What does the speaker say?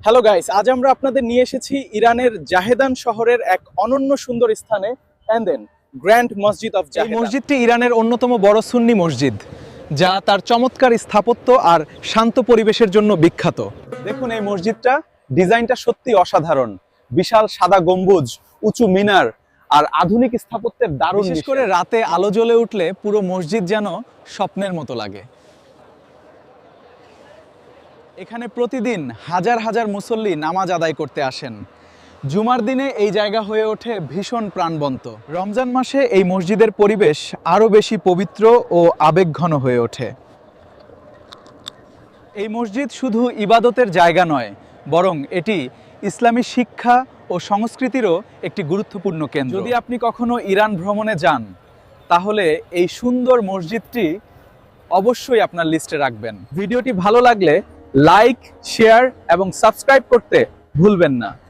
Hello guys, আজ আমরা আপনাদের নিয়ে এসেছি ইরানের জাহেদান শহরের এক অনন্য সুন্দর স্থানে, এন্ড দেন গ্র্যান্ড মসজিদ অফ জাহেদান। এই মসজিদটি ইরানের অন্যতম বড় সুন্নি মসজিদ, যা তার চমৎকার স্থাপত্য আর শান্ত পরিবেশের জন্য বিখ্যাত। দেখুন, এই মসজিদটা ডিজাইনটা সত্যি অসাধারণ। বিশাল সাদা গম্বুজ, উঁচু মিনার আর আধুনিক স্থাপত্যের দারুণ। বিশেষ করে রাতে আলো জ্বলে উঠলে পুরো মসজিদ যেন স্বপ্নের মতো লাগে। এখানে প্রতিদিন হাজার হাজার মুসল্লি নামাজ আদায় করতে আসেন। জুমার দিনে এই জায়গা হয়ে ওঠে ভীষণ প্রাণবন্ত। রমজান মাসে এই মসজিদের পরিবেশ আরও বেশি পবিত্র ও আবেগঘন হয়ে ওঠে। এই মসজিদ শুধু ইবাদতের জায়গা নয়, বরং এটি ইসলামী শিক্ষা ও সংস্কৃতিরও একটি গুরুত্বপূর্ণ কেন্দ্র। যদি আপনি কখনো ইরান ভ্রমণে যান, তাহলে এই সুন্দর মসজিদটি অবশ্যই আপনার লিস্টে রাখবেন। ভিডিওটি ভালো লাগলে লাইক, শেয়ার এবং সাবস্ক্রাইব করতে ভুলবেন না।